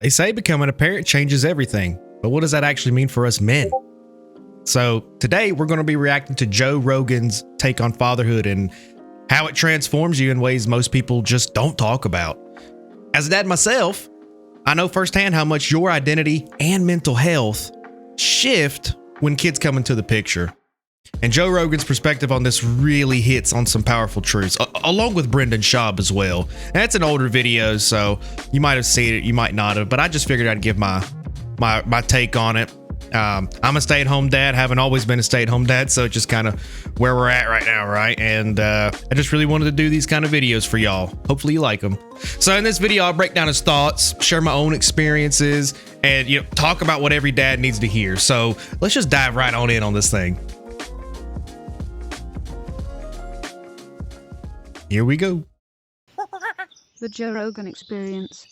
They say becoming a parent changes everything, but what does that actually mean for us men? So today we're going to be reacting to Joe Rogan's take on fatherhood and how it transforms you in ways most people just don't talk about. As a dad myself, I know firsthand how much your identity and mental health shift when kids come into the picture. And Joe Rogan's perspective on this really hits on some powerful truths, along with Brendan Schaub as well. And it's an older video, so you might have seen it, you might not have, but I just figured I'd give my take on it. I'm a stay-at-home dad, haven't always been a stay-at-home dad, so it's just kind of where we're at right now, right? And I just really wanted to do these kind of videos for y'all. Hopefully you like them. So in this video, I'll break down his thoughts, share my own experiences, and talk about what every dad needs to hear. So let's just dive right on in on this thing. Here we go. The Joe Rogan Experience.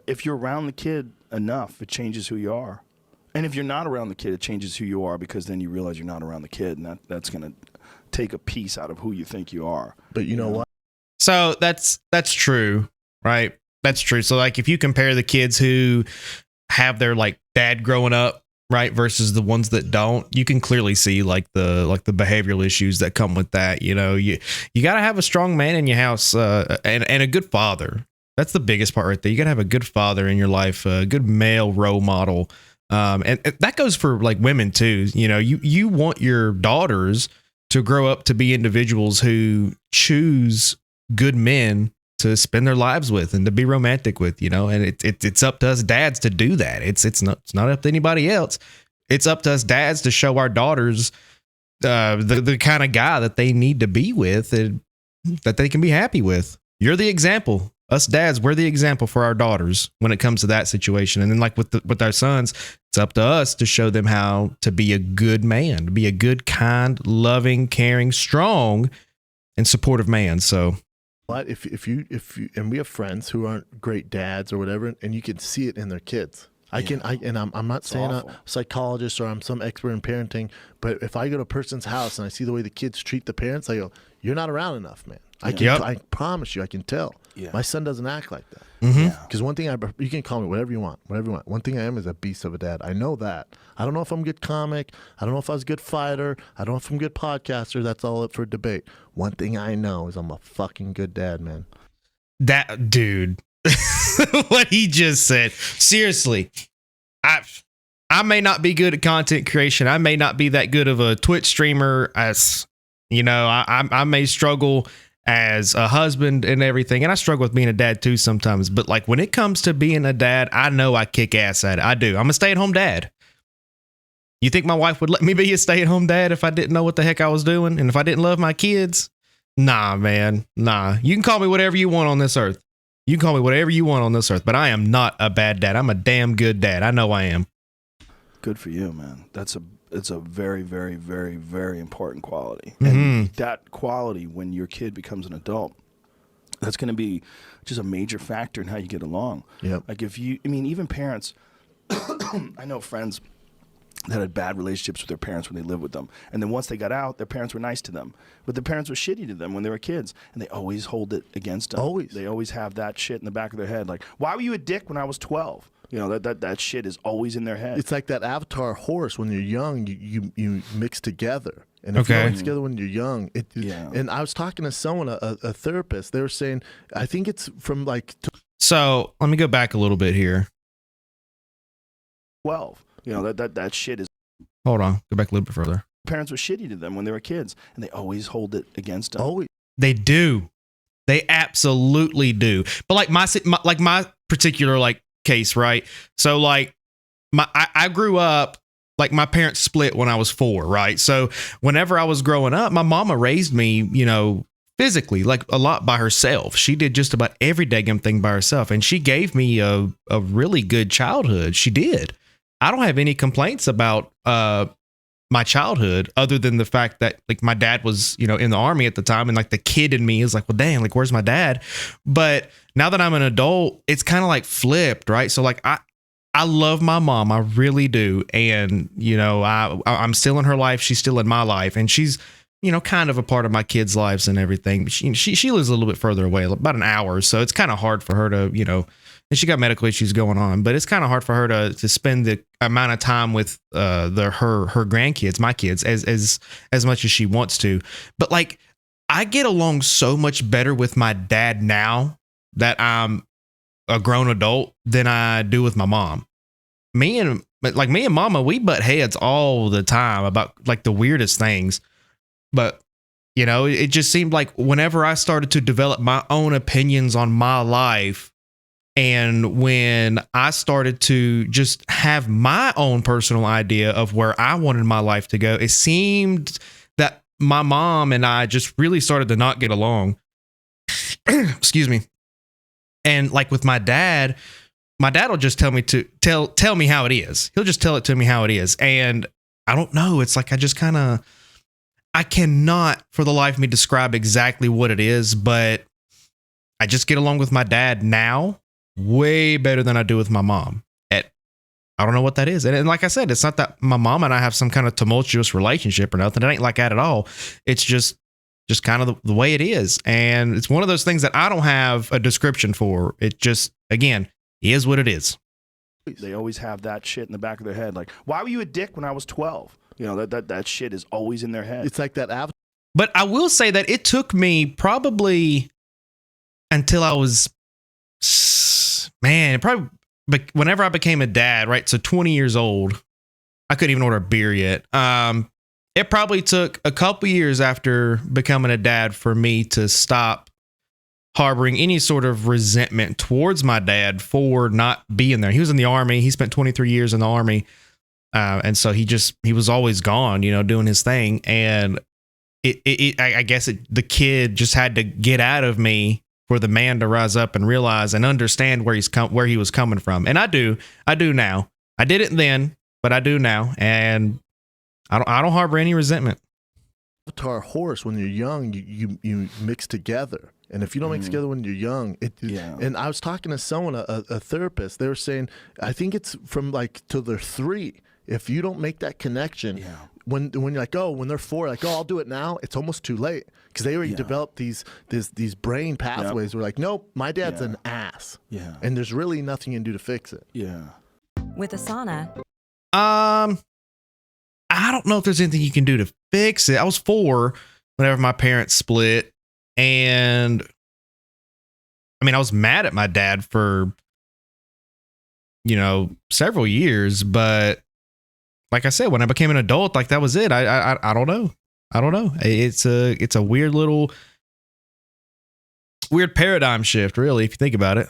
If you're around the kid enough, it changes who you are. And if you're not around the kid, it changes who you are, because then you realize you're not around the kid, and that's going to take a piece out of who you think you are. But you know what? So that's true, right? That's true. So like if you compare the kids who have their like dad growing up, right, versus the ones that don't, you can clearly see like the behavioral issues that come with that. You got to have a strong man in your house and a good father. That's the biggest part right there. You got to have a good father in your life, a good male role model. And that goes for like women too. You want your daughters to grow up to be individuals who choose good men to spend their lives with and to be romantic with, and it's up to us dads to do that. It's not up to anybody else. It's up to us dads to show our daughters the kind of guy that they need to be with and that they can be happy with. You're the example. Us dads, we're the example for our daughters when it comes to that situation. And then like with our sons, it's up to us to show them how to be a good man, to be a good, kind, loving, caring, strong, and supportive man. So But if you and we have friends who aren't great dads or whatever, and you can see it in their kids. I'm not saying awful. a psychologist or I'm some expert in parenting, but if I go to a person's house and I see the way the kids treat the parents, I go, "You're not around enough, man." I promise you, I can tell. Yeah. My son doesn't act like that. Mm-hmm. Because one thing you can call me whatever you want. One thing I am is a beast of a dad. I know that. I don't know if I'm a good comic. I don't know if I was a good fighter. I don't know if I'm a good podcaster. That's all up for debate. One thing I know is I'm a fucking good dad, man. that dude, what he just said, seriously, I may not be good at content creation. I may not be that good of a Twitch streamer as, I may struggle as a husband and everything. And I struggle with being a dad too sometimes. But like when it comes to being a dad, I know I kick ass at it. I do. I'm a stay-at-home dad. You think my wife would let me be a stay-at-home dad if I didn't know what the heck I was doing? And if I didn't love my kids? Nah, man. Nah. You can call me whatever you want on this earth. You can call me whatever you want on this earth, but I am not a bad dad. I'm a damn good dad. I know I am. Good for you, man. It's a very, very, very, very important quality. Mm-hmm. And that quality, when your kid becomes an adult, that's going to be just a major factor in how you get along. Yep. Like even parents, I know friends that had bad relationships with their parents when they lived with them. And then once they got out, their parents were nice to them. But their parents were shitty to them when they were kids. And they always hold it against them. Always. They always have that shit in the back of their head. Like, why were you a dick when I was 12? That shit is always in their head. It's like that Avatar horse. When you're young, you mix together. And if you Okay. mix together when you're young, And I was talking to someone, a therapist. They were saying, I think it's from like. So let me go back a little bit here. 12. That shit is. Hold on. Go back a little bit further. Parents were shitty to them when they were kids, and they always hold it against them. Always. They do. They absolutely do. But like my particular like case, right? So like I grew up, like my parents split when I was 4, right? So whenever I was growing up, my mama raised me, physically, like a lot by herself. She did just about every daggum thing by herself. And she gave me a really good childhood. She did. I don't have any complaints about my childhood other than the fact that like my dad was, in the Army at the time. And like the kid in me is like, well, dang, like, where's my dad? But now that I'm an adult, it's kind of like flipped, right? So like I love my mom. I really do. And, I'm still in her life. She's still in my life. And she's, kind of a part of my kids' lives and everything. But she lives a little bit further away, about an hour. So it's kind of hard for her to, and she got medical issues going on, but it's kind of hard for her to spend the amount of time with her grandkids, my kids, as much as she wants to. But like, I get along so much better with my dad now that I'm a grown adult than I do with my mom. Me and mama, we butt heads all the time about like the weirdest things. But you know, it just seemed like whenever I started to develop my own opinions on my life, and when I started to just have my own personal idea of where I wanted my life to go, it seemed that my mom and I just really started to not get along. Excuse me. And like with my dad will just tell me to tell me how it is. He'll just tell it to me how it is. And I don't know. It's like I cannot for the life of me describe exactly what it is, but I just get along with my dad now way better than I do with my mom. I don't know what that is. And like I said, it's not that my mom and I have some kind of tumultuous relationship or nothing. It ain't like that at all. It's just kind of the way it is. And it's one of those things that I don't have a description for. It just, again, is what it is. They always have that shit in the back of their head. Like, why were you a dick when I was 12? You know, that shit is always in their head. It's like that. But I will say that it took me probably until I was, whenever I became a dad, right? So 20 years old, I couldn't even order a beer yet. It probably took a couple years after becoming a dad for me to stop harboring any sort of resentment towards my dad for not being there. He was in the Army. He spent 23 years in the Army. And so he was always gone, you know, doing his thing. And I guess the kid just had to get out of me for the man to rise up and realize and understand where he was coming from. And I do now. I did it then, but I do now. And I don't harbor any resentment. Avatar horse, when you're young, you mix together. And if you don't mix together when you're young, and I was talking to someone, a therapist, they were saying, I think it's from like till they're 3. If you don't make that connection, when you're like, oh, when they're 4, like, oh, I'll do it now, it's almost too late because they already developed these brain pathways. We're like, nope, my dad's an ass. Yeah. And there's really nothing you can do to fix it. Yeah. With Asana. I don't know if there's anything you can do to fix it. I was 4 whenever my parents split. And I mean, I was mad at my dad for, you know, several years, but like I said, when I became an adult, like that was it. I don't know. I don't know. It's a weird paradigm shift, really, if you think about it.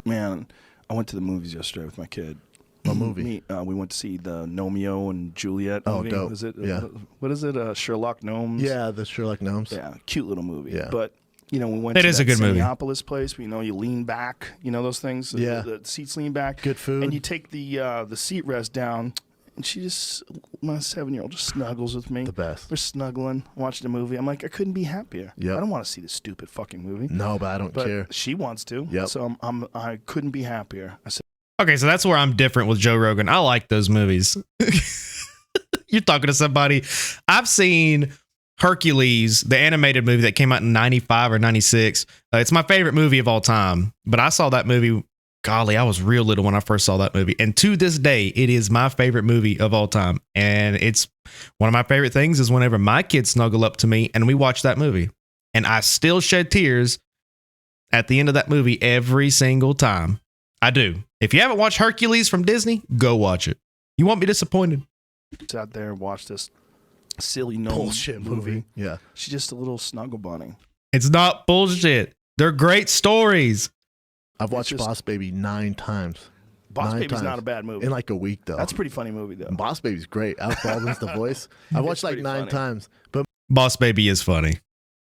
Man, I went to the movies yesterday with my kid. What movie? We went to see the Romeo and Juliet movie. Oh, dope. Is it? Yeah. What is it? Sherlock Gnomes? Yeah, the Sherlock Gnomes. Yeah, cute little movie. Yeah. But, you know, we went It to is that a good movie. Cineopolis place where, you know, you lean back, you know, those things? Yeah. The seats lean back. Good food. And you take the seat rest down, and my 7-year-old just snuggles with me. The best. We're snuggling, watching a movie. I'm like, I couldn't be happier. Yep. I don't want to see this stupid fucking movie. No, but I don't care. She wants to. Yep. So I couldn't be happier. I said, Okay, so that's where I'm different with Joe Rogan. I like those movies. You're talking to somebody. I've seen Hercules, the animated movie that came out in 95 or 96. It's my favorite movie of all time. But I saw that movie, golly, I was real little when I first saw that movie. And to this day, it is my favorite movie of all time. And it's one of my favorite things is whenever my kids snuggle up to me and we watch that movie. And I still shed tears at the end of that movie every single time. I do. If you haven't watched Hercules from Disney, go watch it. You won't be disappointed. Sat there and watched this silly Bullshit movie. Yeah. She's just a little snuggle bunny. It's not bullshit. They're great stories. I've watched Boss Baby 9 times. Boss 9 Baby's times. not a bad movie. In like a week, though. That's a pretty funny movie, though. And Boss Baby's great. Alec Baldwin's the voice. I watched like pretty 9 funny. times. But Boss Baby is funny.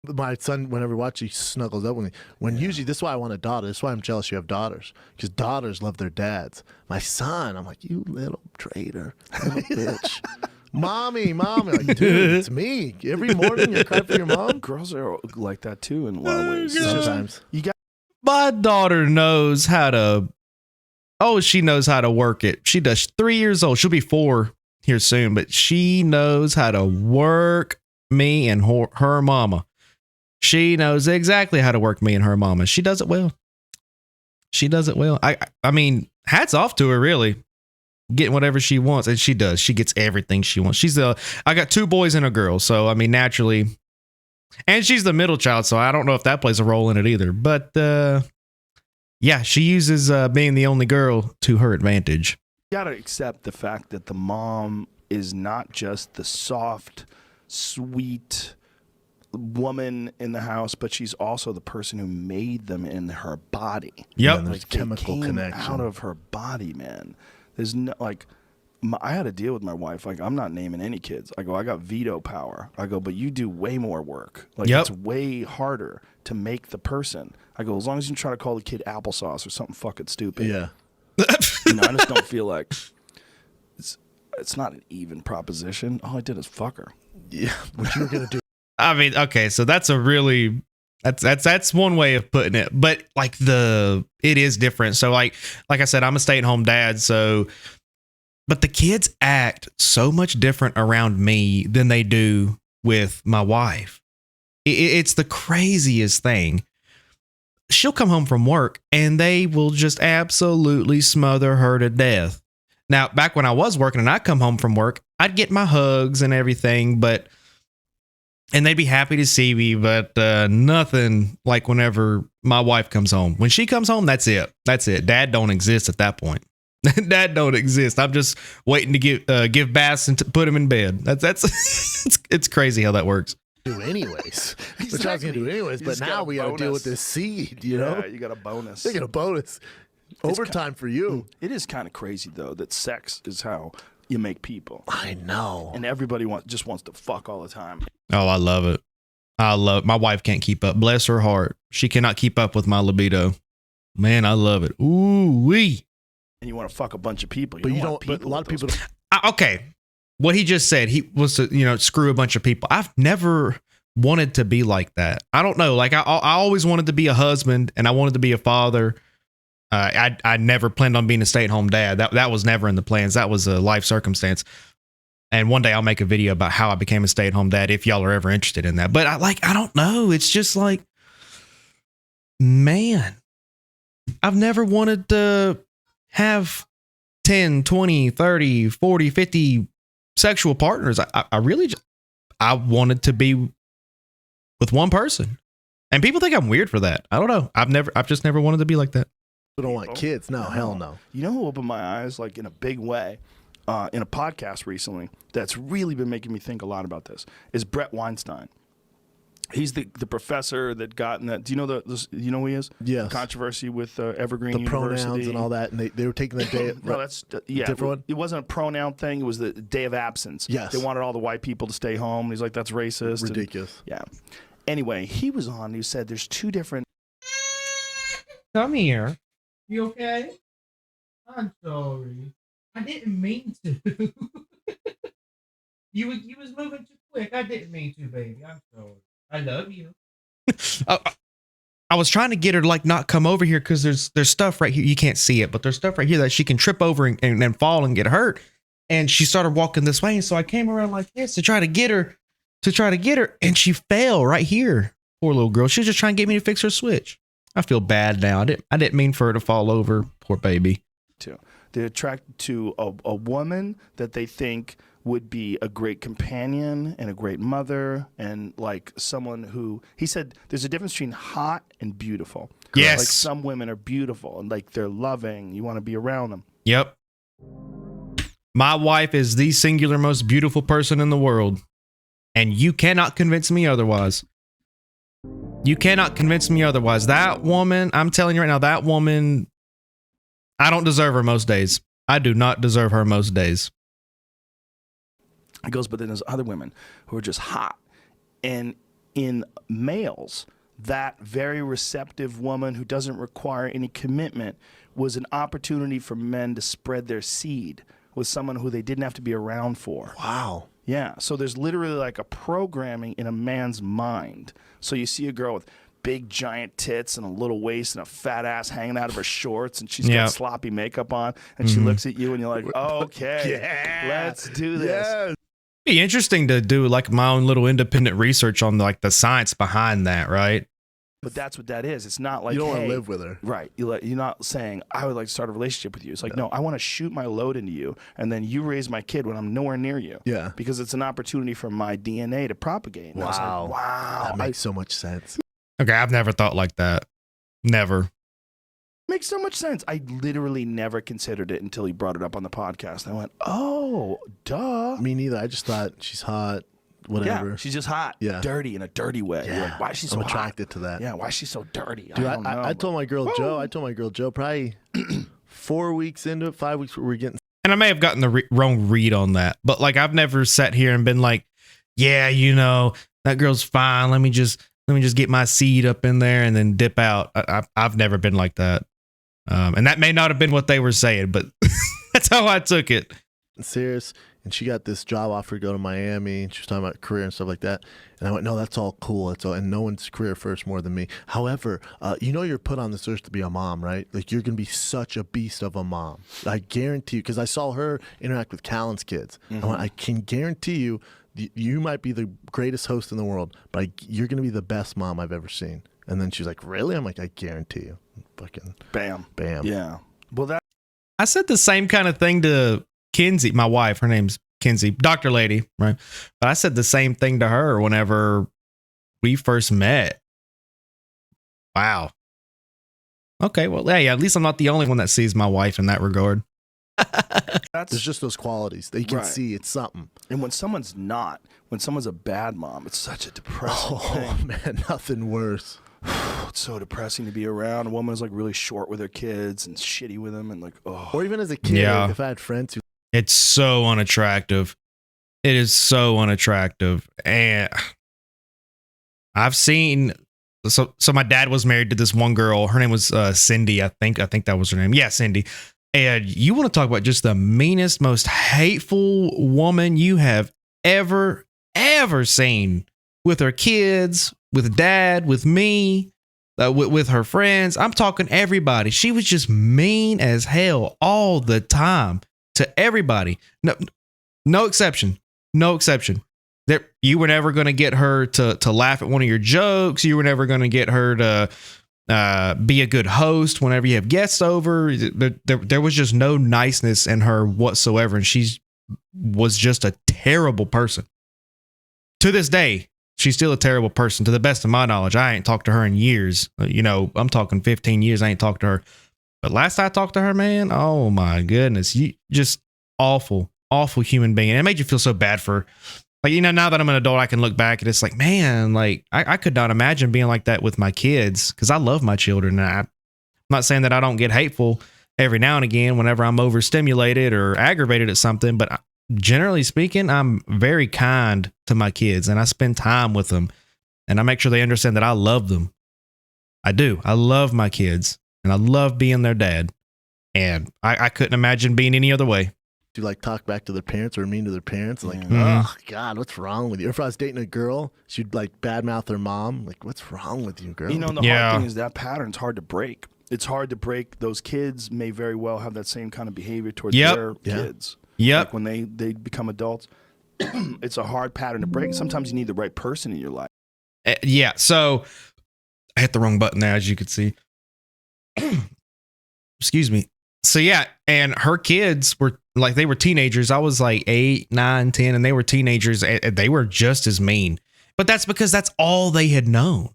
my son, whenever we watch, he snuggles up with me. Usually, this is why I want a daughter. This is why I'm jealous you have daughters. Because daughters love their dads. My son, I'm like, you little traitor. Little bitch. Mommy. Like, dude, it's me. Every morning you cry for your mom. Girls are like that, too, in a lot of ways. It's just- Sometimes. you got My daughter knows how to. Oh, she knows how to work it. She does. 3 years old. She'll be 4 here soon, but she knows how to work me and her mama. She knows exactly how to work me and her mama. She does it well. She does it well. I mean, hats off to her, really. Getting whatever she wants, and she does. She gets everything she wants. I got 2 boys and a girl, so I mean, naturally, and she's the middle child, so I don't know if that plays a role in it either. But yeah, she uses being the only girl to her advantage. You gotta accept the fact that the mom is not just the soft, sweet woman in the house, but she's also the person who made them in her body. Yep. There's chemical came connection out of her body, man. There's no I had a deal with my wife. Like, I'm not naming any kids. I go, I got veto power. I go, but you do way more work. Like, Yep. it's way harder to make the person. I go, as long as you try to call the kid applesauce or something fucking stupid. yeah You know, I just don't feel like it's not an even proposition. All I did is fuck her. yeah what you were gonna do. I mean, okay, so that's that's one way of putting it, but like it is different. So like I said, I'm a stay-at-home dad, so but the kids act so much different around me than they do with my wife. It's the craziest thing. She'll come home from work and they will just absolutely smother her to death. Now, back when I was working and I'd come home from work, I'd get my hugs and everything, and they'd be happy to see me, but nothing like whenever my wife comes home. When she comes home, that's it. That's it. Dad don't exist at that point. Dad don't exist. I'm just waiting to give baths and put him in bed. That's it's crazy how that works. Do anyways. Which I was Exactly. gonna do anyways, You but just get now a we gotta deal bonus. with this seed, you know? Yeah, you got a bonus. They get a bonus. Overtime for you. It is kind of crazy though that sex is how you make people, I know. and everybody just wants to fuck all the time. Oh, I love it. My wife can't keep up. Bless her heart. She cannot keep up with my libido. Man, I love it. Ooh wee. And you want to fuck a bunch of people, But you want don't. But a lot of with people. those Okay. What he just said, he was to, screw a bunch of people. I've never wanted to be like that. I don't know. Like I always wanted to be a husband and I wanted to be a father. I never planned on being a stay-at-home dad. That was never in the plans. That was a life circumstance. And one day I'll make a video about how I became a stay-at-home dad if y'all are ever interested in that. But I don't know. It's just like, man, I've never wanted to have 10, 20, 30, 40, 50 sexual partners. I really I wanted to be with one person. And people think I'm weird for that. I don't know. I've just never wanted to be like that. Don't want kids. No, hell no. You know who opened my eyes like in a big way in a podcast recently that's really been making me think a lot about this is Brett Weinstein. He's the professor that got in that. Do you know you know who he is? Yes. Controversy with Evergreen The University. pronouns and all that, and they were taking the day. No, that's yeah. Different one? It wasn't a pronoun thing. It was the day of absence. Yes. They wanted all the white people to stay home. And he's like, that's racist. and- Ridiculous. yeah. Anyway, he was on. He said there's two different. Come here. You okay? I'm sorry. I didn't mean to. You was moving too quick. I didn't mean to, baby. I'm sorry. I love you. I was trying to get her to like not come over here because there's stuff right here. You can't see it, but there's stuff right here that she can trip over and fall and get hurt. And she started walking this way, and so I came around like this to try to get her, and she fell right here. Poor little girl. She was just trying to get me to fix her switch. I feel bad now. I didn't mean for her to fall over. Poor baby. They're attracted to a woman that they think would be a great companion and a great mother and like someone who he said there's a difference between hot and beautiful. Yes. Like some women are beautiful and like they're loving. You want to be around them. Yep. My wife is the singular most beautiful person in the world. And you cannot convince me otherwise. You cannot convince me otherwise. That woman, I'm telling you right now, that woman, I don't deserve her most days. I do not deserve her most days. He goes, but then there's other women who are just hot. And in males, that very receptive woman who doesn't require any commitment was an opportunity for men to spread their seed with someone who they didn't have to be around for. Wow. Yeah. So there's literally like a programming in a man's mind. So you see a girl with big giant tits and a little waist and a fat ass hanging out of her shorts and she's Yep. got sloppy makeup on and she looks at you and you're like, okay, let's do this. Yeah. Be interesting to do like my own little independent research on like the science behind that, right? But that's what that is. It's not like, You don't want hey, to live with her. Right. You're not saying, I would like to start a relationship with you. It's like, no, I want to shoot my load into you, and then you raise my kid when I'm nowhere near you. Yeah. Because it's an opportunity for my DNA to propagate. And I was Wow. like, wow. That makes so much sense. Okay, I've never thought like that. Never. Makes so much sense. I literally never considered it until he brought it up on the podcast. I went, oh, duh. Me neither. I just thought she's hot, whatever. Yeah, she's just hot. Yeah. Dirty in a dirty way. You're like, why is she so I'm hot? attracted to that. Yeah, why is she so dirty? Dude, I don't know. I told my girl Joe, probably 4 weeks into it, 5 weeks, we're getting. And I may have gotten the wrong read on that, but like I've never sat here and been like, yeah, that girl's fine. Let me just get my seed up in there and then dip out. I've never been like that. And that may not have been what they were saying, but that's how I took it. Serious. And she got this job offer to go to Miami, and she was talking about career and stuff like that. And I went, no, that's all cool. That's all, and no one's career first more than me. However, you're put on this earth to be a mom, right? Like, you're going to be such a beast of a mom. I guarantee you, because I saw her interact with Callan's kids. Mm-hmm. I went, I can guarantee you, you might be the greatest host in the world, but you're going to be the best mom I've ever seen. And then she was like, really? I'm like, I guarantee you. Fucking Bam. Yeah. Well, I said the same kind of thing to Kinsey, my wife. Her name's Kinsey, Dr. Lady, right? But I said the same thing to her whenever we first met. Wow. Okay, well, yeah, at least I'm not the only one that sees my wife in that regard. There's just those qualities that you can see. It's something. And when someone's a bad mom, it's such a depressing thing. Oh, man, nothing worse. It's so depressing to be around. A woman who's like really short with her kids and shitty with them, and like, oh. Or even as a kid, Yeah. if I had friends who. It's so unattractive. It is so unattractive. And I've seen, so my dad was married to this one girl. Her name was Cindy. I think that was her name. Yeah, Cindy. And you want to talk about just the meanest, most hateful woman you have ever seen, with her kids, with dad, with me, with her friends. I'm talking everybody. She was just mean as hell all the time to everybody. No exception. No exception. You were never going to get her to laugh at one of your jokes. You were never going to get her to be a good host whenever you have guests over. There was just no niceness in her whatsoever. And she was just a terrible person. To this day, she's still a terrible person. To the best of my knowledge, I ain't talked to her in years. I'm talking 15 years. I ain't talked to her. But last I talked to her, man, oh my goodness, you just awful human being. And it made you feel so bad for, like, now that I'm an adult, I can look back and it's like, man, like I could not imagine being like that with my kids, because I love my children. And I'm not saying that I don't get hateful every now and again whenever I'm overstimulated or aggravated at something, but generally speaking, I'm very kind to my kids and I spend time with them and I make sure they understand that I love them. I do. I love my kids and I love being their dad. And I couldn't imagine being any other way. Do like talk back to their parents or mean to their parents? Like, Mhm. oh, God, what's wrong with you? Or if I was dating a girl, she'd like badmouth her mom. Like, what's wrong with you, girl? And the Yeah. hard thing is that pattern's hard to break. It's hard to break. Those kids may very well have that same kind of behavior towards their kids. Yep. Like when they become adults, it's a hard pattern to break. Sometimes you need the right person in your life. Yeah. So I hit the wrong button there, as you could see. Excuse me. So yeah, and her kids were like, they were teenagers. I was like 8, 9, 10, and they were teenagers, and they were just as mean. But that's because that's all they had known.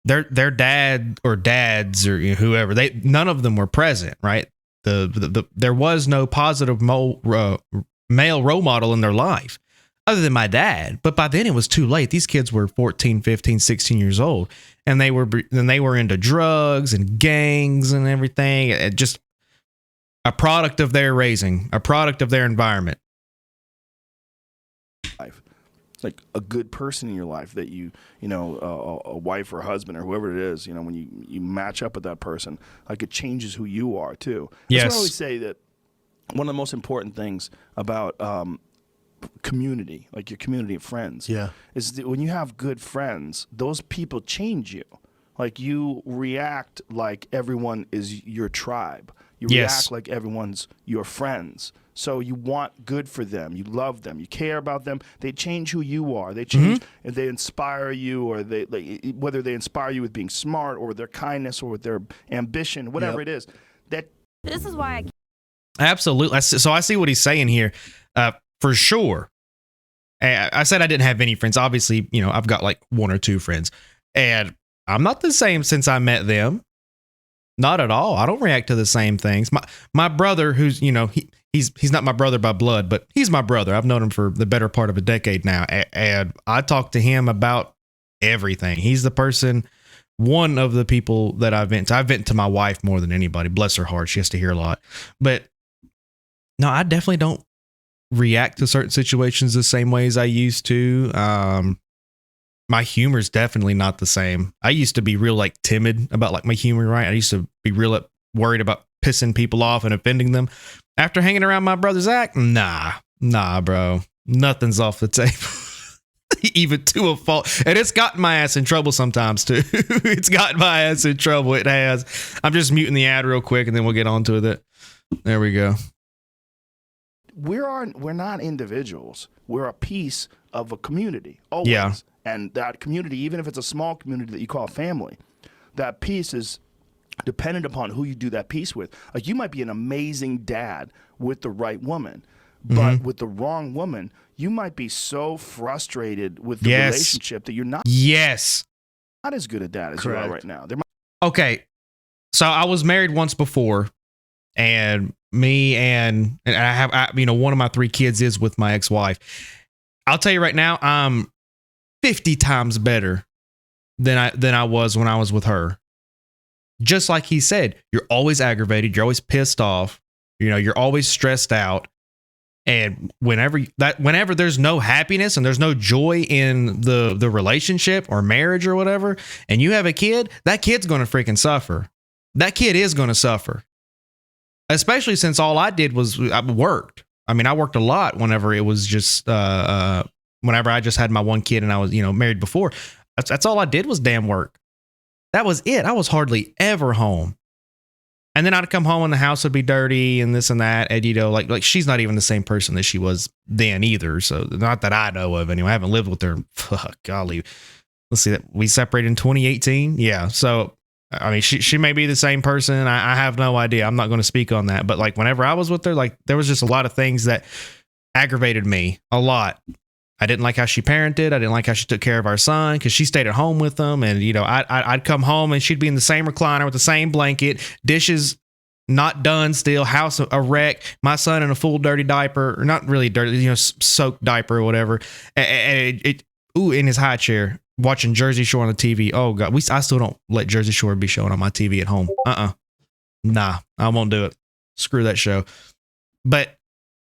Their dad or dads or whoever, none of them were present, right? There was no positive male role model in their life other than my dad. But by then it was too late. These kids were 14, 15, 16 years old, and they were into drugs and gangs and everything. It just a product of their raising, a product of their environment. Like a good person in your life that a wife or husband or whoever it is, when you match up with that person, like it changes who you are too. That's why I always say that one of the most important things about community, like your community of friends, is that when you have good friends, those people change you. Like you react like everyone is your tribe. You Yes. react like everyone's your friends. So you want good for them. You love them. You care about them. They change who you are. They change if they inspire you, or whether they inspire you with being smart or with their kindness or with their ambition, whatever it is. This is why I Absolutely. So I see what he's saying here, for sure. I said I didn't have any friends. Obviously, I've got like one or two friends, and I'm not the same since I met them. Not at all. I don't react to the same things. My brother, who's he's not my brother by blood, but he's my brother. I've known him for the better part of a decade now, and I talk to him about everything. He's the person. One of the people that I vent to my wife more than anybody. Bless her heart. She has to hear a lot. But no, I definitely don't react to certain situations the same way as I used to. My humor is definitely not the same. I used to be real like timid about like my humor, right? I used to be real worried about pissing people off and offending them. After hanging around my brother Zach, nah, bro. Nothing's off the table. Even to a fault. And it's gotten my ass in trouble sometimes too. It's gotten my ass in trouble. It has. I'm just muting the ad real quick and then we'll get on to it. There we go. We're not individuals. We're a piece of a community. Always. Yeah. And that community, even if it's a small community that you call family, that piece is dependent upon who you do that piece with. Like, you might be an amazing dad with the right woman, but with the wrong woman, you might be so frustrated with the relationship that you're not as good a dad as you are right now. Okay. So I was married once before, and me and I have, one of my 3 kids is with my ex-wife. I'll tell you right now, I'm 50 times better than I was when I was with her. Just like he said, you're always aggravated. You're always pissed off. You're always stressed out. And whenever there's no happiness and there's no joy in the relationship or marriage or whatever, and you have a kid, that kid's going to freaking suffer. That kid is going to suffer. Especially since all I did was I worked. I mean, I worked a lot whenever it was just, whenever I just had my one kid and I was, married before. That's all I did was damn work. That was it. I was hardly ever home. And then I'd come home and the house would be dirty and this and that. And, like she's not even the same person that she was then either. So not that I know of anyway. I haven't lived with her. Fuck, golly. Let's see that we separated in 2018. Yeah. So, I mean, she may be the same person. I have no idea. I'm not going to speak on that. But like whenever I was with her, like there was just a lot of things that aggravated me a lot. I didn't like how she parented. I didn't like how she took care of our son because she stayed at home with them. And, I'd come home and she'd be in the same recliner with the same blanket, dishes not done still, house a wreck, my son in a full dirty diaper, or not really dirty, soaked diaper or whatever. And in his high chair, watching Jersey Shore on the TV. Oh, God. I still don't let Jersey Shore be showing on my TV at home. Nah, I won't do it. Screw that show.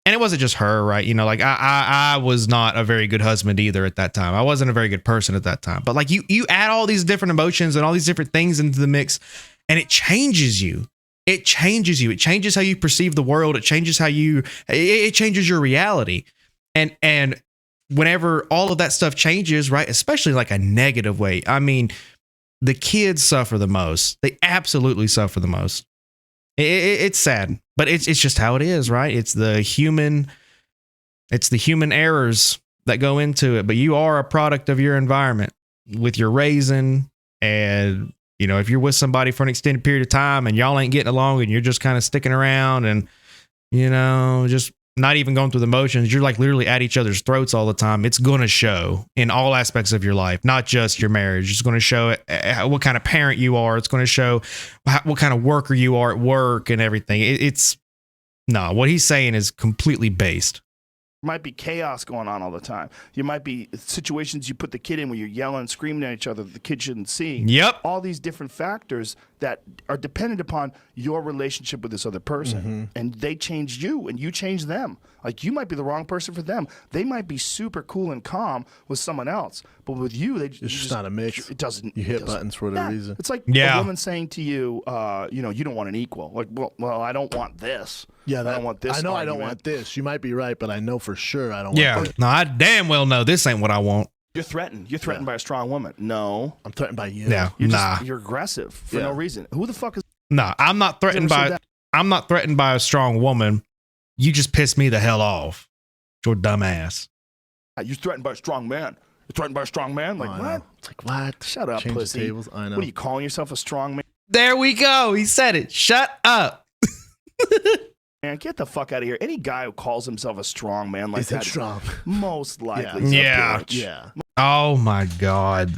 And it wasn't just her, right? Like I was not a very good husband either at that time. I wasn't a very good person at that time. But like you add all these different emotions and all these different things into the mix, and it changes you. It changes you. It changes how you perceive the world. It changes it changes your reality. And whenever all of that stuff changes, right? Especially like a negative way. I mean, the kids suffer the most. They absolutely suffer the most. It's sad, but it's just how it is, right? It's the human errors that go into it. But you are a product of your environment with your raising, and if you're with somebody for an extended period of time and y'all ain't getting along and you're just kind of sticking around and just not even going through the motions, you're like literally at each other's throats all the time. It's going to show in all aspects of your life, not just your marriage. It's going to show what kind of parent you are. It's going to show what kind of worker you are at work and everything. What he's saying is completely based. Might be chaos going on all the time. You might be situations you put the kid in where you're yelling and screaming at each other that the kid shouldn't see. Yep. All these different factors that are dependent upon your relationship with this other person. And they change you and you change them. Like, you might be the wrong person for them. They might be super cool and calm with someone else, but with you, it's just not a mix. It doesn't. You hit buttons for whatever reason. It's like a woman saying to you, you don't want an equal. Like, well, I don't want this. Yeah, I don't want this. I know argument. I don't want this. You might be right, but I know for sure I don't want this. No, I damn well know this ain't what I want. You're threatened. You're threatened by a strong woman. No. I'm threatened by you. Yeah. You're aggressive for no reason. Who the fuck is... No, I'm not threatened by... I'm not threatened by a strong woman. You just pissed me the hell off. Your dumb ass. You're threatened by a strong man. You're threatened by a strong man? Like, I what? know. It's like, what? Shut up, Change pussy. the tables. I know. What are you calling yourself, a strong man? There we go. He said it. Shut up. Man, get the fuck out of here. Any guy who calls himself a strong man like Is that it strong? most likely Yeah. is a bitch. Yeah. Oh my God.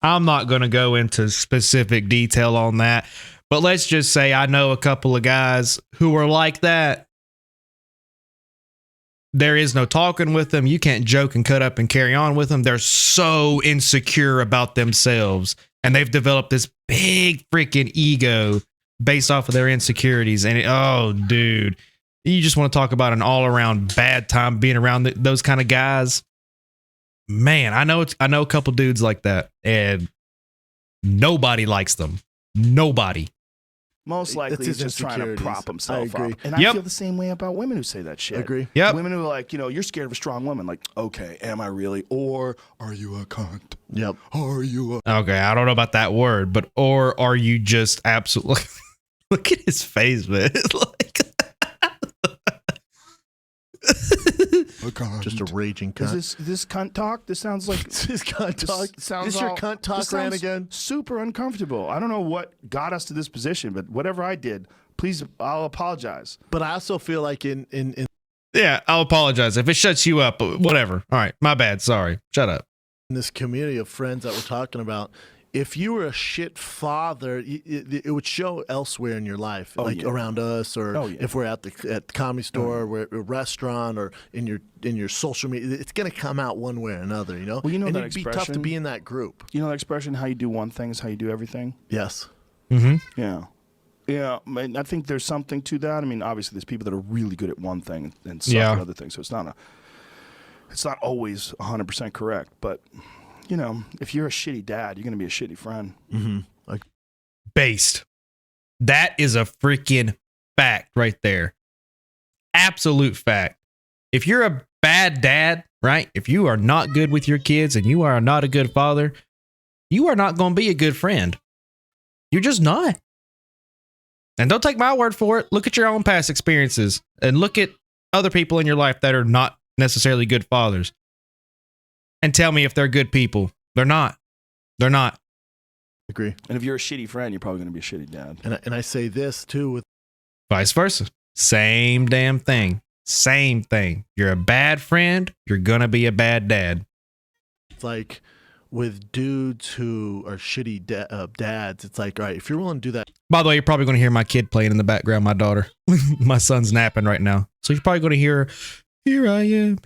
I'm not going to go into specific detail on that, but let's just say I know a couple of guys who are like that. There is no talking with them. You can't joke and cut up and carry on with them. They're so insecure about themselves, and they've developed this big freaking ego based off of their insecurities. And oh, dude, you just want to talk about an all around bad time being around those kind of guys. Man, I know a couple dudes like that, and nobody likes them. Nobody. Most likely It's he's his just trying to insecurities. prop himself I agree. up. And Yep. I feel the same way about women who say that shit. Agree. Yep. Women who are like, you're scared of a strong woman. Like, okay, am I really? Or are you a cunt? Yep. Are you a... Okay, I don't know about that word, but or are you just absolutely look at his face, man. Like a cunt? Just a raging cunt. Is this cunt talk? This sounds like... This cunt talk. sounds This your all- cunt talk this ran sounds again? super uncomfortable. I don't know what got us to this position, but whatever I did, please, I'll apologize. But I also feel like in yeah, I'll apologize if it shuts you up, but whatever. All right, my bad. Sorry. Shut up. this community of friends that we're talking about, if you were a shit father, it would show elsewhere in your life, like around us, or if we're at the comedy store, or a restaurant, or in your social media. It's gonna come out one way or another, you know. Well, you know and that it'd be tough to expression? be in that group. You know that expression, how you do one thing is how you do everything? Yes. Mm-hmm. Yeah. Yeah, I think there's something to that. I mean, obviously, there's people that are really good at one thing and suck at other things, so it's not always 100% correct. But if you're a shitty dad, you're gonna be a shitty friend. Mm-hmm. Like, Based. That is a freaking fact right there. Absolute fact. If you're a bad dad, right? If you are not good with your kids and you are not a good father, you are not going to be a good friend. You're just not. And don't take my word for it. Look at your own past experiences and look at other people in your life that are not necessarily good fathers. And tell me if they're good people. They're not. They're not. agree. And if you're a shitty friend, you're probably gonna be a shitty dad. And I say this too with Vice versa. Same damn thing. Same thing. You're a bad friend. You're going to be a bad dad. like with dudes who are shitty dads. It's like, all right, if you're willing to do that, By the way, you're probably going to hear my kid playing in the background, my daughter. My son's napping right now. So you're probably going to hear, here I am,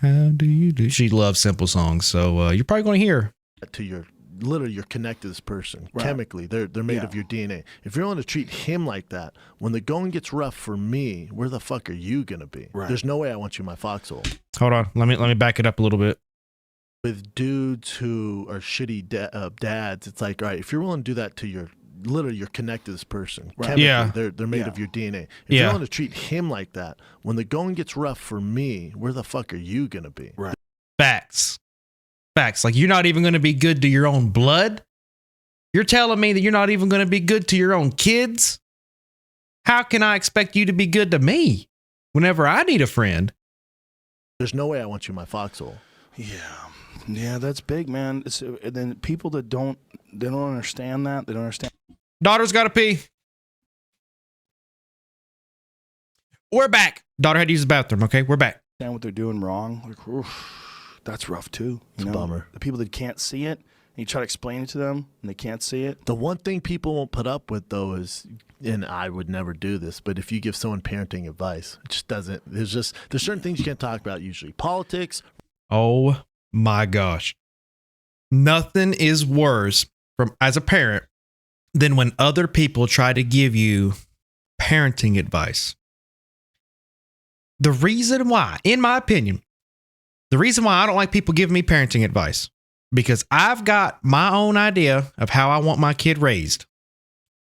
how do you do? She loves simple songs. So you're probably going to hear. to your literally you're connected to this person Right. chemically. They're made of your DNA. If you're willing to treat him like that, when the going gets rough for me, where the fuck are you gonna be? Right. There's no way I want you in my foxhole. Hold on. Let me back it up a little bit. With dudes who are shitty dads, it's like, all right, if you're willing to do that to your literally you're connected to this person. Right. Chemically, Yeah. they're made Yeah. of your DNA. If Yeah. you're willing to treat him like that, when the going gets rough for me, where the fuck are you gonna be? Right. Facts. Facts. Like you're not even going to be good to your own blood. You're telling me that you're not even going to be good to your own kids. How can I expect you to be good to me whenever I need a friend? There's no way I want you in my foxhole. Yeah, that's big, man. And then people that don't understand that. They don't understand. Daughter's got to pee. We're back. Daughter had to use the bathroom. Okay, we're back. What they're doing wrong. Like, oof, that's rough too. It's a bummer. The people that can't see it, and you try to explain it to them, and they can't see it. The one thing people won't put up with, though, is, and I would never do this, but if you give someone parenting advice, it just doesn't. There's certain things you can't talk about usually. Politics. Oh my gosh. Nothing is worse as a parent than when other people try to give you parenting advice. The reason why, in my opinion, the reason why I don't like people giving me parenting advice, because I've got my own idea of how I want my kid raised.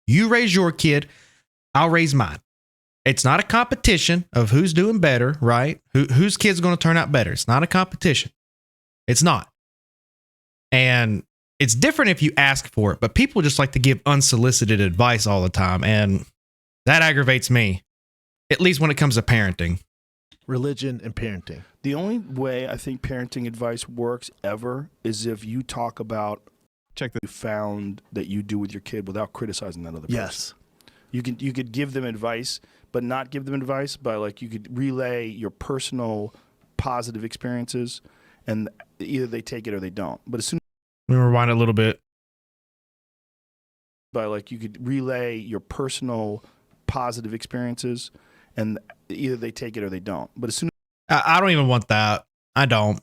You raise your kid, I'll raise mine. It's not a competition of who's doing better, right? Whose kid's going to turn out better. It's not a competition. It's not. And it's different if you ask for it, but people just like to give unsolicited advice all the time. And That aggravates me, at least when it comes to parenting. Religion and parenting. The only way I think parenting advice works ever is if you talk about Check you found that you do with your kid without criticizing that other person. Yes. You could give them advice, but not give them advice by like you could relay your personal positive experiences, and either they take it or they don't. But as soon Let me rewind a little bit. by like you could relay your personal positive experiences, and either they take it or they don't. But as soon I don't even want that. I don't.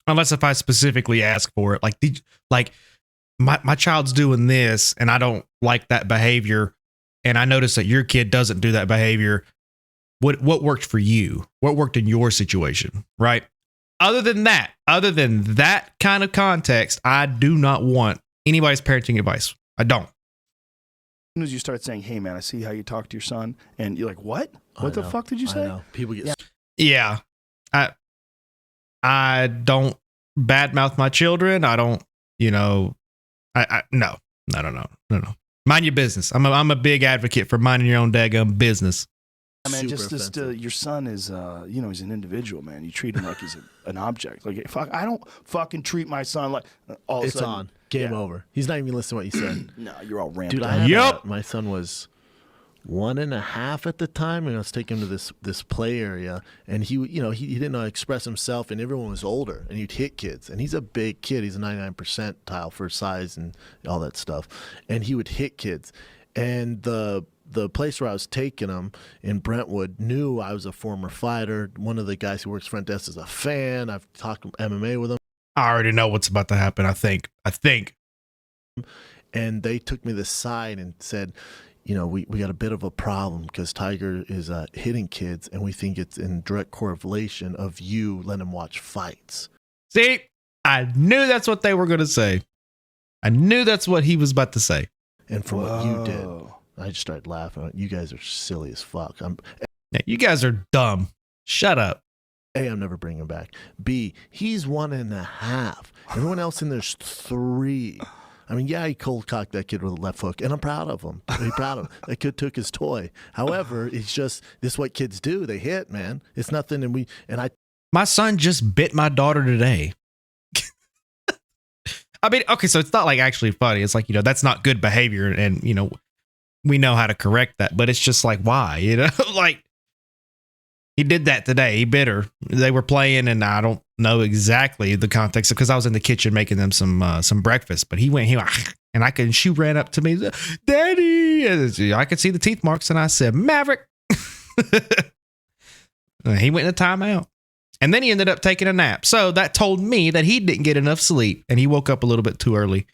Unless if I specifically ask for it. Like my child's doing this and I don't like that behavior, and I notice that your kid doesn't do that behavior. What worked for you? What worked in your situation? Right? Other than that kind of context, I do not want anybody's parenting advice. I don't. as you start saying, "Hey man, I see how you talk to your son," and you're like, "What? What the fuck did you I say?" know. People get Yeah. I don't badmouth my children. I don't, no. Mind your business. I'm a big advocate for minding your own daggum business. I mean, super just offensive. your son is, he's an individual, man. You treat him like he's an object. Like, fuck, I don't fucking treat my son like all of a It's sudden. on. Game over. He's not even listening to what you said. No, you're all ramped Dude, up. I had Yup. my son was 1.5 at the time, and I was taking him to this play area, and he didn't know how to express himself, and everyone was older, and he'd hit kids, and he's a big kid. He's a 99 percentile for size and all that stuff, and he would hit kids, and the place where I was taking him in Brentwood knew I was a former fighter. One of the guys who works front desk is a fan. I've talked MMA with him. I already know what's about to happen. I think. And they took me to the side and said, we got a bit of a problem because Tiger is hitting kids, and we think it's in direct correlation of you letting him watch fights. See, I knew that's what they were going to say. I knew that's what he was about to say. And for what you did, Whoa. I just started laughing. You guys are silly as fuck. Yeah, you guys are dumb. Shut up. A, I'm never bringing him back. B, he's 1.5. Everyone else in there's 3. I mean, yeah, he cold cocked that kid with a left hook, and I'm proud of him. I'm proud of him. That kid took his toy. However, it's just this is what kids do. They hit, man. It's nothing, and My son just bit my daughter today. I mean, okay, so it's not like actually funny. It's like, that's not good behavior, and we know how to correct that, but it's just like, why? Like, he did that today. He bit her. They were playing, and I don't know exactly the context because I was in the kitchen making them some breakfast. But he went, and she ran up to me, "Daddy!" And I could see the teeth marks, and I said, "Maverick." He went in a timeout, and then he ended up taking a nap. So that told me that he didn't get enough sleep, and he woke up a little bit too early.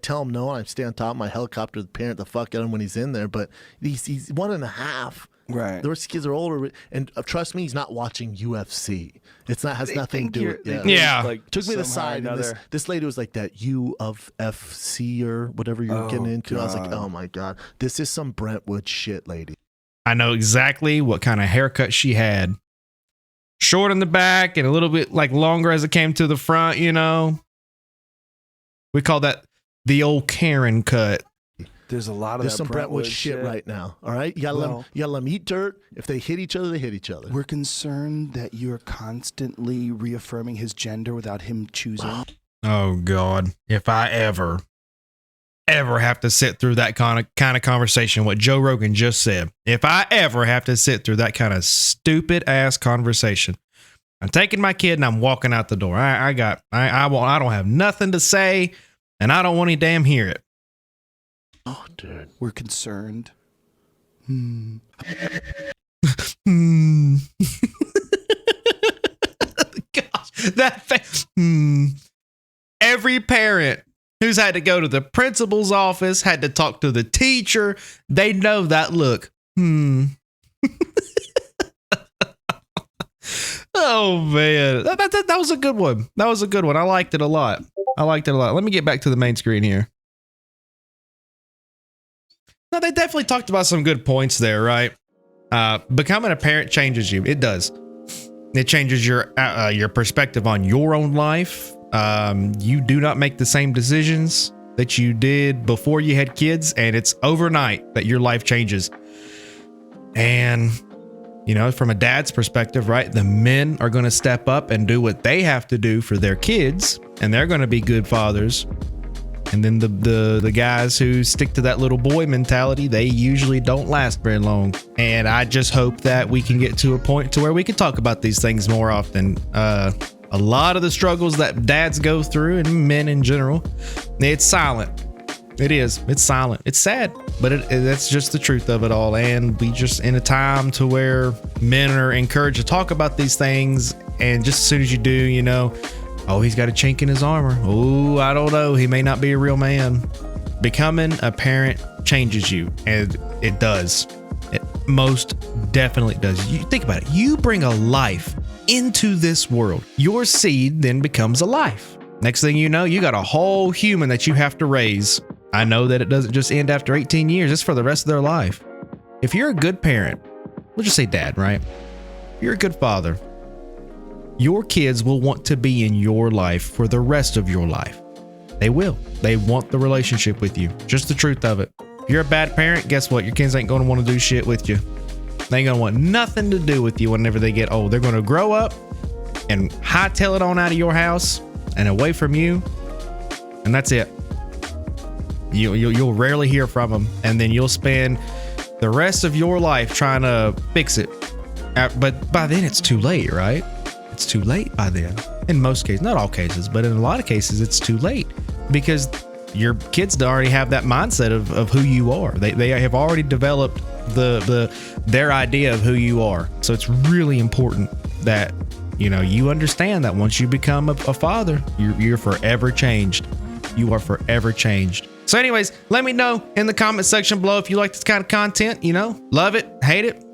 tell him no, and I stay on top of my helicopter to parent the fuck out of him when he's in there. But he's 1.5. Right. The rest of the kids are older, and trust me, he's not watching UFC. It's not has nothing to do with it. Yeah. Like, Took me to the somehow or side, and another. this lady was like, that U of FC or whatever you were Oh, getting into. I was like, God. oh my God, this is some Brentwood shit, lady. I know exactly what kind of haircut she had. Short in the back and a little bit like longer as it came to the front, We call that the old Karen cut. There's a lot of There's that some Brentwood shit right now. All right, you gotta let them eat dirt. If they hit each other, they hit each other. We're concerned that you're constantly reaffirming his gender without him choosing. Oh God. If I ever have to sit through that kind of conversation, what Joe Rogan just said, if I ever have to sit through that kind of stupid ass conversation, I'm taking my kid and I'm walking out the door. I don't have nothing to say, and I don't want any damn hear it. Oh, dude. We're concerned. Gosh, that every parent who's had to go to the principal's office, had to talk to the teacher, they know that look. Oh man, that was a good one. That was a good one. I liked it a lot. Let me get back to the main screen here. No, they definitely talked about some good points there, right? Becoming a parent changes you. It does. It changes your perspective on your own life. You do not make the same decisions that you did before you had kids, and it's overnight that your life changes. And, you know, from a dad's perspective, right, the men are going to step up and do what they have to do for their kids, and they're going to be good fathers. And then the guys who stick to that little boy mentality, they usually don't last very long. And I just hope that we can get to a point to where we can talk about these things more often. A lot of the struggles that dads go through, and men in general, it's silent. It is. It's silent. It's sad, but that's just the truth of it all. And we just in a time to where men are encouraged to talk about these things. And just as soon as you do, you know, oh, he's got a chink in his armor. Oh, I don't know. He may not be a real man. Becoming a parent changes you, and it does. It most definitely does. You think about it. You bring a life into this world. Your seed then becomes a life. Next thing you know, you got a whole human that you have to raise. I know that it doesn't just end after 18 years. It's for the rest of their life. If you're a good parent, we'll just say dad, right? If you're a good father, your kids will want to be in your life for the rest of your life. They will. They want the relationship with you. Just the truth of it. If you're a bad parent, guess what? Your kids ain't going to want to do shit with you. They ain't going to want nothing to do with you whenever they get old. They're going to grow up and hightail it on out of your house and away from you. And that's it. You'll rarely hear from them. And then you'll spend the rest of your life trying to fix it. But by then it's too late, right? It's too late by then. In most cases, not all cases, but in a lot of cases, it's too late because your kids already have that mindset of who you are. They have already developed their idea of who you are. So it's really important that, you know, you understand that once you become a father, you're forever changed. You are forever changed. So anyways, let me know in the comment section below if you like this kind of content, you know, love it, hate it.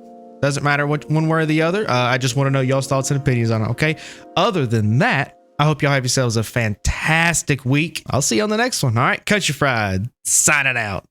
Doesn't matter one way or the other. I just want to know y'all's thoughts and opinions on it, okay? Other than that, I hope y'all have yourselves a fantastic week. I'll see you on the next one. All right, Country Fried, signing out.